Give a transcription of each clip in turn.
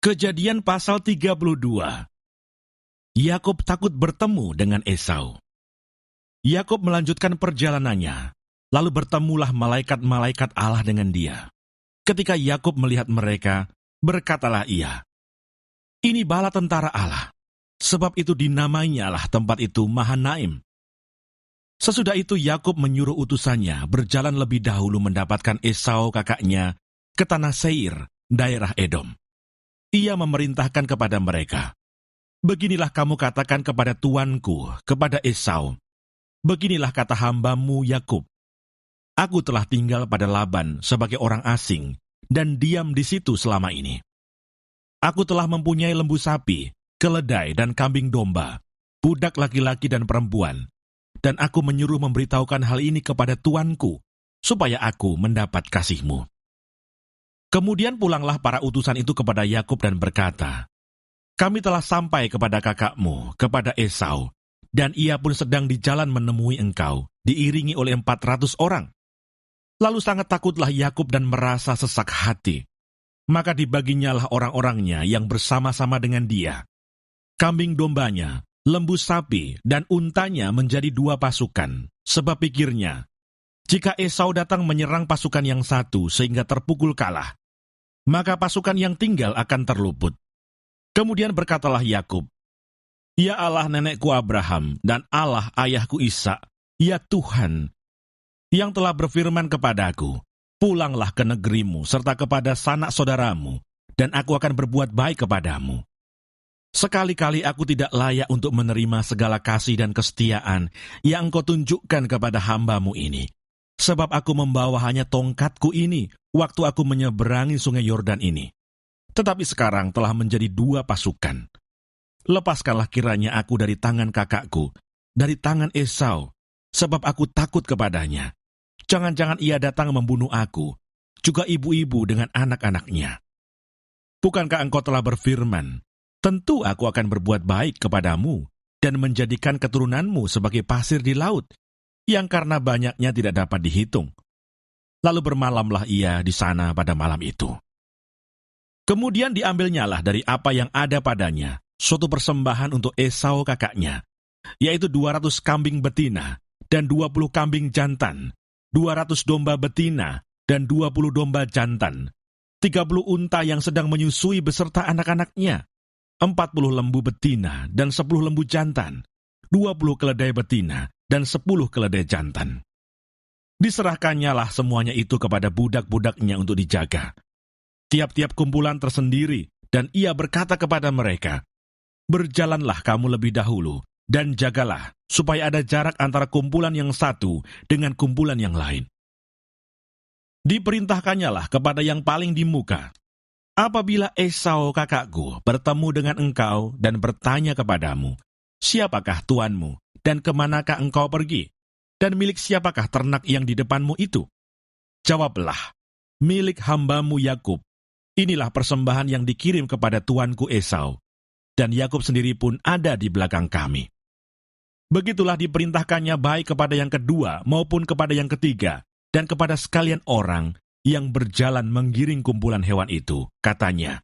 Kejadian pasal 32. Yakub takut bertemu dengan Esau. Yakub melanjutkan perjalanannya, lalu bertemulah malaikat-malaikat Allah dengan dia. Ketika Yakub melihat mereka, berkatalah ia, "Ini bala tentara Allah." Sebab itu dinamainya lah tempat itu Mahanaim. Sesudah itu Yakub menyuruh utusannya berjalan lebih dahulu mendapatkan Esau kakaknya ke tanah Seir, daerah Edom. Ia memerintahkan kepada mereka, "Beginilah kamu katakan kepada tuanku, kepada Esau, beginilah kata hambamu Yakub, aku telah tinggal pada Laban sebagai orang asing dan diam di situ selama ini. Aku telah mempunyai lembu sapi, keledai dan kambing domba, budak laki-laki dan perempuan, dan aku menyuruh memberitahukan hal ini kepada tuanku, supaya aku mendapat kasihmu." Kemudian pulanglah para utusan itu kepada Yakub dan berkata, "Kami telah sampai kepada kakakmu, kepada Esau, dan ia pun sedang di jalan menemui engkau, diiringi oleh 400 orang. Lalu sangat takutlah Yakub dan merasa sesak hati. Maka dibaginyalah orang-orangnya yang bersama-sama dengan dia. Kambing dombanya, lembu sapi, dan untanya menjadi 2 pasukan, sebab pikirnya, jika Esau datang menyerang pasukan yang satu sehingga terpukul kalah, maka pasukan yang tinggal akan terluput. Kemudian berkatalah Yakub, "Ya Allah nenekku Abraham dan Allah ayahku Ishak, ya Tuhan, yang telah berfirman kepadaku, pulanglah ke negerimu serta kepada sanak saudaramu, dan aku akan berbuat baik kepadamu. Sekali-kali aku tidak layak untuk menerima segala kasih dan kesetiaan yang engkau tunjukkan kepada hambamu ini. Sebab aku membawa hanya tongkatku ini waktu aku menyeberangi sungai Yordan ini. Tetapi sekarang telah menjadi 2 pasukan. Lepaskanlah kiranya aku dari tangan kakakku, dari tangan Esau, sebab aku takut kepadanya. Jangan-jangan ia datang membunuh aku, juga ibu-ibu dengan anak-anaknya. Bukankah engkau telah berfirman, tentu aku akan berbuat baik kepadamu, dan menjadikan keturunanmu sebagai pasir di laut, yang karena banyaknya tidak dapat dihitung." Lalu bermalamlah ia di sana pada malam itu. Kemudian diambilnyalah dari apa yang ada padanya suatu persembahan untuk Esau kakaknya, yaitu 200 kambing betina dan 20 kambing jantan, 200 domba betina dan 20 domba jantan, 30 unta yang sedang menyusui beserta anak-anaknya, 40 lembu betina dan 10 lembu jantan, 20 keledai betina dan 10 keledai jantan. Diserahkannyalah semuanya itu kepada budak-budaknya untuk dijaga. Tiap-tiap kumpulan tersendiri, dan ia berkata kepada mereka, "Berjalanlah kamu lebih dahulu, dan jagalah, supaya ada jarak antara kumpulan yang satu dengan kumpulan yang lain." Diperintahkannyalah kepada yang paling di muka, "Apabila Esau kakakku bertemu dengan engkau dan bertanya kepadamu, 'Siapakah tuanmu, dan kemanakah engkau pergi? Dan milik siapakah ternak yang di depanmu itu?' Jawablah, 'Milik hambamu Yakub. Inilah persembahan yang dikirim kepada tuanku Esau, dan Yakub sendiri pun ada di belakang kami.' Begitulah diperintahkannya baik kepada yang kedua maupun kepada yang ketiga, dan kepada sekalian orang yang berjalan menggiring kumpulan hewan itu. Katanya,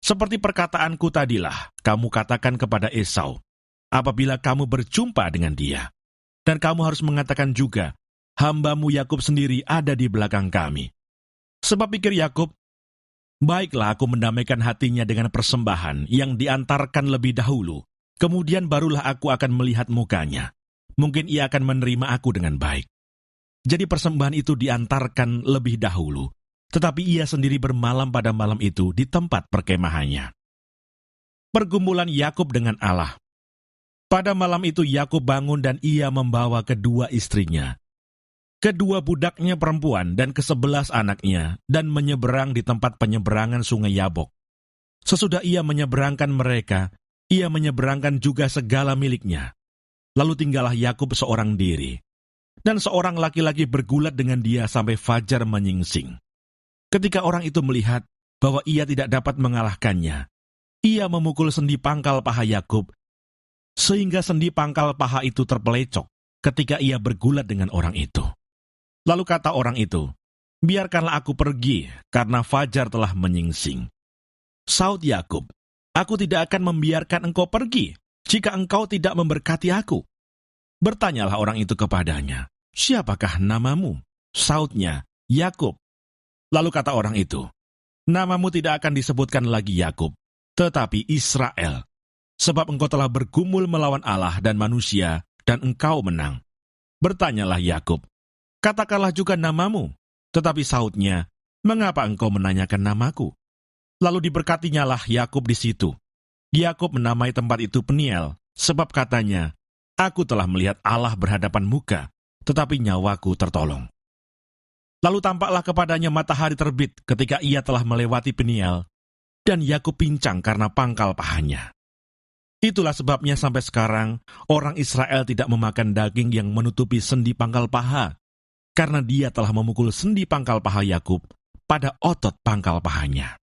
'Seperti perkataanku tadilah, kamu katakan kepada Esau, apabila kamu berjumpa dengan dia. Dan kamu harus mengatakan juga, hambamu Yakub sendiri ada di belakang kami.' Sebab pikir Yakub, baiklah aku mendamaikan hatinya dengan persembahan yang diantarkan lebih dahulu, kemudian barulah aku akan melihat mukanya. Mungkin ia akan menerima aku dengan baik. Jadi persembahan itu diantarkan lebih dahulu, tetapi ia sendiri bermalam pada malam itu di tempat perkemahannya." Pergumulan Yakub dengan Allah. Pada malam itu Yakub bangun dan ia membawa kedua istrinya, kedua budaknya perempuan dan ke-11 anaknya, dan menyeberang di tempat penyeberangan sungai Yabok. Sesudah ia menyeberangkan mereka, ia menyeberangkan juga segala miliknya. Lalu tinggallah Yakub seorang diri, dan seorang laki-laki bergulat dengan dia sampai fajar menyingsing. Ketika orang itu melihat bahwa ia tidak dapat mengalahkannya, ia memukul sendi pangkal paha Yakub, sehingga sendi pangkal paha itu terpelecok ketika ia bergulat dengan orang itu. Lalu kata orang itu, "Biarkanlah aku pergi, karena fajar telah menyingsing." Saud Yakub, "Aku tidak akan membiarkan engkau pergi jika engkau tidak memberkati aku." Bertanyalah orang itu kepadanya, "Siapakah namamu?" Saudnya, "Yakub." Lalu kata orang itu, "Namamu tidak akan disebutkan lagi Yakub, tetapi Israel, sebab engkau telah bergumul melawan Allah dan manusia, dan engkau menang." Bertanyalah Yakub, "Katakanlah juga namamu." Tetapi Saudnya, "Mengapa engkau menanyakan namaku?" Lalu diberkatinyalah Yakub di situ. Yakub menamai tempat itu Peniel, sebab katanya, "Aku telah melihat Allah berhadapan muka, tetapi nyawaku tertolong." Lalu tampaklah kepadanya matahari terbit ketika ia telah melewati Peniel, dan Yakub pincang karena pangkal pahanya. Itulah sebabnya sampai sekarang orang Israel tidak memakan daging yang menutupi sendi pangkal paha, karena dia telah memukul sendi pangkal paha Yakub pada otot pangkal pahanya.